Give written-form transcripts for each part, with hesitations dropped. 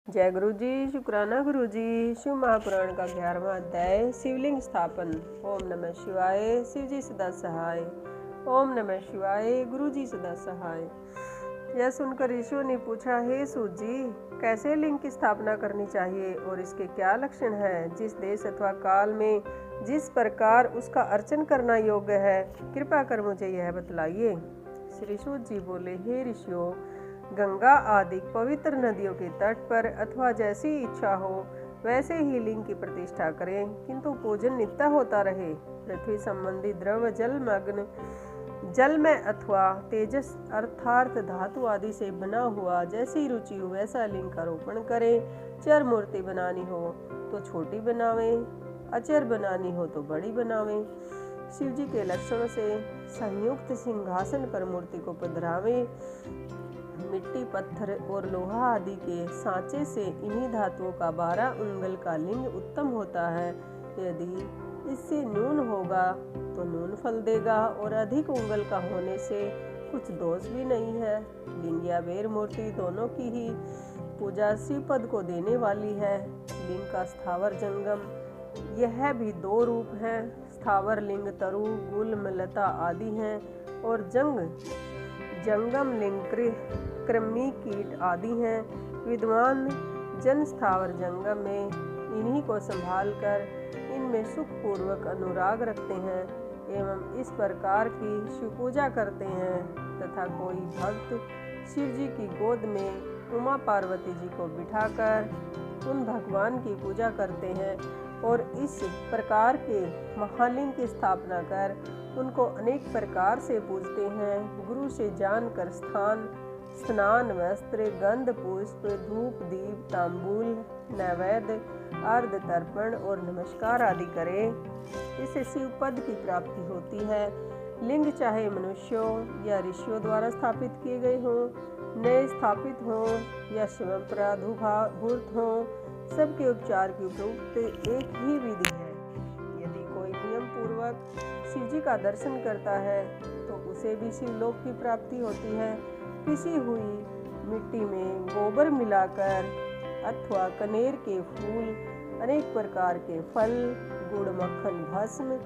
जय गुरु जी। शुक्राना गुरु जी। शिव महापुराण का 11वां अध्याय शिवलिंग स्थापन। ओम नमः शिवाय। शिव जी सदा सहाय। ओम नमः शिवाय। गुरु जी सदा सहाय। यह सुनकर ऋषियों ने पूछा, हे सूत जी, कैसे लिंग की स्थापना करनी चाहिए और इसके क्या लक्षण हैं? जिस देश अथवा काल में जिस प्रकार उसका अर्चन करना योग्य है, कृपा कर मुझे यह बतलाइए। श्री सूत जी बोले, हे ऋषियों, गंगा आदि पवित्र नदियों के तट पर अथवा जैसी इच्छा हो वैसे ही लिंग की प्रतिष्ठा करें, किंतु पूजन नित्य होता रहे। पृथ्वी संबंधी द्रव जल में अथवा तेजस अर्थात धातु आदि से बना हुआ जैसी रुचि हो वैसा लिंग का रोपण करें। चर मूर्ति बनानी हो तो छोटी बनावें, अचर बनानी हो तो बड़ी बनावें। शिव जी के लक्षणों से संयुक्त सिंहासन पर मूर्ति को पधरावें। मिट्टी, पत्थर और लोहा आदि के सांचे से इन्हीं धातुओं का 12 उंगल का लिंग उत्तम होता है। यदि इससे न्यून होगा तो न्यून फल देगा और अधिक उंगल का होने से कुछ दोष भी नहीं है। लिंग या बेर मूर्ति दोनों की ही पूजा शिव पद को देने वाली है। लिंग का स्थावर जंगम, यह भी 2 रूप हैं। स्थावर लिंग तरु, गुल्म, लता आदि हैं और जंगम लिंग कृमि, कीट आदि हैं। विद्वान जन स्थावर जंगम में इन्हीं को संभाल कर इनमें सुखपूर्वक अनुराग रखते हैं एवं इस प्रकार की शिव पूजा करते हैं। तथा कोई भक्त शिव जी की गोद में उमा पार्वती जी को बिठाकर उन भगवान की पूजा करते हैं और इस प्रकार के महालिंग की स्थापना कर उनको अनेक प्रकार से पूजते हैं। गुरु से जानकर स्नान, वस्त्र, गंध, पुष्प, धूप, दीप, तांबूल, नैवेद्य, अर्ध तर्पण और नमस्कार आदि करें। इससे शिव पद की प्राप्ति होती है। लिंग चाहे मनुष्यों या ऋषियों द्वारा स्थापित किए गए हों, नए स्थापित हों या स्वयं प्रादुर्भूत हों, सबके उपचार की उपयुक्त एक ही विधि है। यदि कोई नियम पूर्वक शिव जी का दर्शन करता है तो उसे भी शिवलोक की प्राप्ति होती है। पिसी हुई मिट्टी में गोबर मिलाकर अथवा कनेर के फूल, अनेक प्रकार के फल, गुड़, मक्खन, भस्म,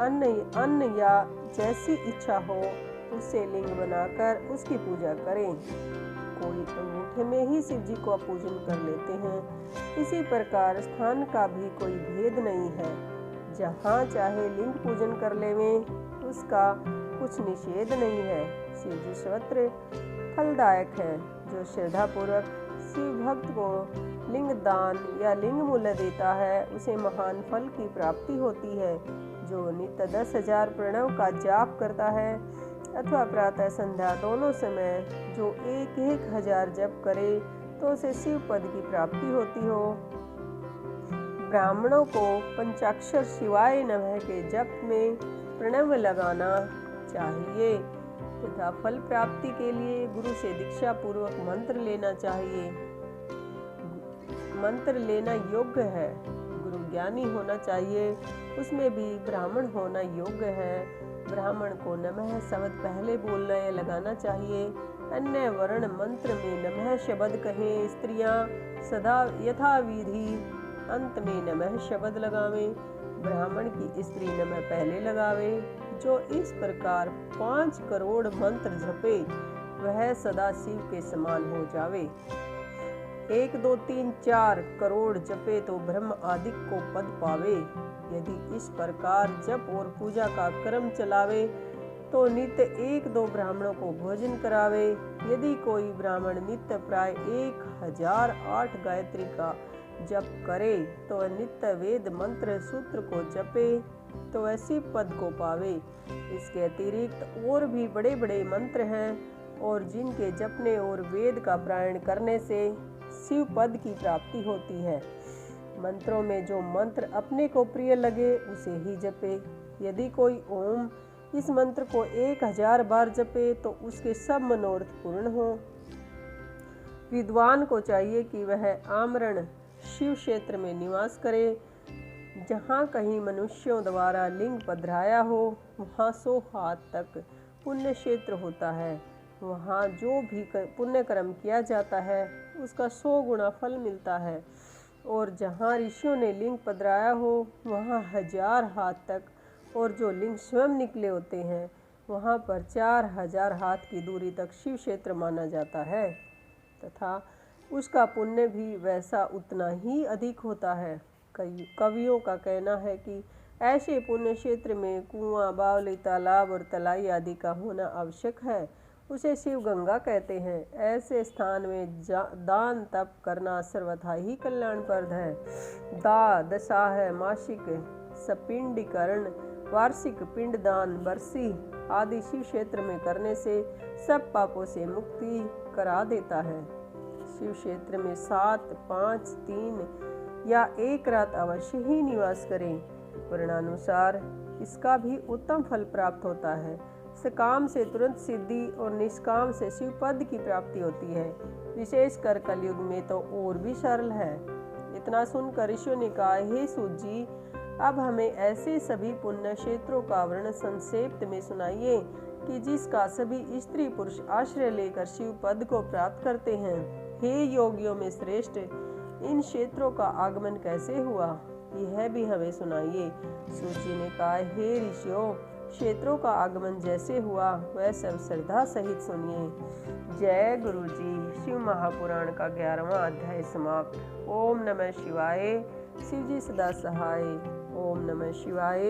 अन्न या जैसी इच्छा हो उससे लिंग बनाकर उसकी पूजा करें। कोई अंगूठे में ही शिव जी को पूजन कर लेते हैं। इसी प्रकार स्थान का भी कोई भेद नहीं है। जहाँ चाहे लिंग पूजन कर लेवें, उसका कुछ निषेध नहीं है। शिव जी सर्वत्र फलदायक है। जो श्रद्धा पूर्वक शिव भक्त को लिंग दान या लिंग मूल्य देता है उसे महान फल की प्राप्ति होती है। जो नित्य 10,000 प्रणव का जाप करता है अथवा प्रातः संध्या दोनों समय जो 1,000 जप करे तो उसे शिव पद की प्राप्ति होती हो। ब्राह्मणों को पंचाक्षर शिवाय नमः के जप में प्रणव लगाना चाहिए तथा फल प्राप्ति के लिए गुरु से दीक्षा पूर्वक मंत्र लेना चाहिए। मंत्र लेना योग्य है। गुरु ज्ञानी होना चाहिए, उसमें भी ब्राह्मण होना योग्य है। ब्राह्मण को नमः शब्द पहले बोलना या लगाना चाहिए। अन्य वर्ण मंत्र में नमः शब्द कहें। स्त्रियां सदा यथाविधि अंत में नमः शब्द लगावें। ब्राह्मण की स्त्री नमः पहले लगावे। जो इस प्रकार 5 करोड़ मंत्र जपे वह सदा शिव के समान हो जावे। 1, 2, 3, 4 करोड़ जपे तो ब्रह्म आदि को पद पावे। यदि इस प्रकार जप और पूजा का क्रम चलावे तो नित्य 1-2 ब्राह्मणों को भोजन करावे। यदि कोई ब्राह्मण नित्य प्राय 1008 गायत्री का जप करे तो नित्य वेद मंत्र सूत्र को जपे तो ऐसी पद को पावे। इसके अतिरिक्त और भी बड़े बड़े मंत्र हैं और जिनके जपने और वेद का पारायण करने से शिव पद की प्राप्ति होती है। मंत्रों में जो मंत्र अपने को प्रिय लगे उसे ही जपे। यदि कोई ओम इस मंत्र को 1000 बार जपे तो उसके सब मनोरथ पूर्ण हो। विद्वान को चाहिए कि वह आमरण शिव क्षेत्र में निवास करे। जहाँ कहीं मनुष्यों द्वारा लिंग पधराया हो वहाँ 100 हाथ तक पुण्य क्षेत्र होता है। वहाँ जो भी पुण्य कर्म किया जाता है उसका 100 गुना फल मिलता है। और जहाँ ऋषियों ने लिंग पधराया हो वहाँ 1000 हाथ तक, और जो लिंग स्वयं निकले होते हैं वहाँ पर 4000 हाथ की दूरी तक शिव क्षेत्र माना जाता है, तथा उसका पुण्य भी वैसा उतना ही अधिक होता है। कई कवियों का कहना है कि ऐसे पुण्य क्षेत्र में कुआं, बावली, तालाब और तलाई आदि का होना आवश्यक है। उसे शिव गंगा कहते हैं। ऐसे स्थान में दान तप करना सर्वथा ही कल्याणप्रद है। दशा है मासिक सपिंडीकरण, वार्षिक पिंडदान, बरसी आदि शिव क्षेत्र में करने से सब पापों से मुक्ति करा देता है। शिव क्षेत्र में 7, 5, 3 या 1 रात अवश्य ही निवास करें। वर्णानुसार इसका भी उत्तम फल प्राप्त होता है। सकाम से तुरंत सिद्धि और निष्काम से शिव पद की प्राप्ति होती है। विशेषकर कलयुग में तो और भी सरल है। इतना सुनकर ऋषियों ने कहा, हे सूत जी, अब हमें ऐसे सभी पुण्य क्षेत्रों का वर्णन संक्षेप में सुनाइए कि जिसका सभी स्त्री पुरुष आश्रय लेकर शिव पद को प्राप्त करते हैं। हे योगियों में श्रेष्ठ, इन क्षेत्रों का आगमन कैसे हुआ, यह भी हमें सुनाइए। सूत जी ने कहा, हे ऋषियों, क्षेत्रों का आगमन जैसे हुआ वह सब श्रद्धा सहित सुनिए। जय गुरु जी। शिव महापुराण का 11वां अध्याय समाप्त। ओम नमः शिवाय। शिव जी सदा सहाय। ओम नमः शिवाय।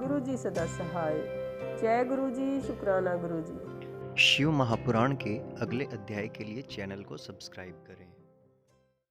गुरु जी सदा सहाय। जय गुरु जी। शुक्राना गुरु जी। शिव महापुराण के अगले अध्याय के लिए चैनल को सब्सक्राइब करें।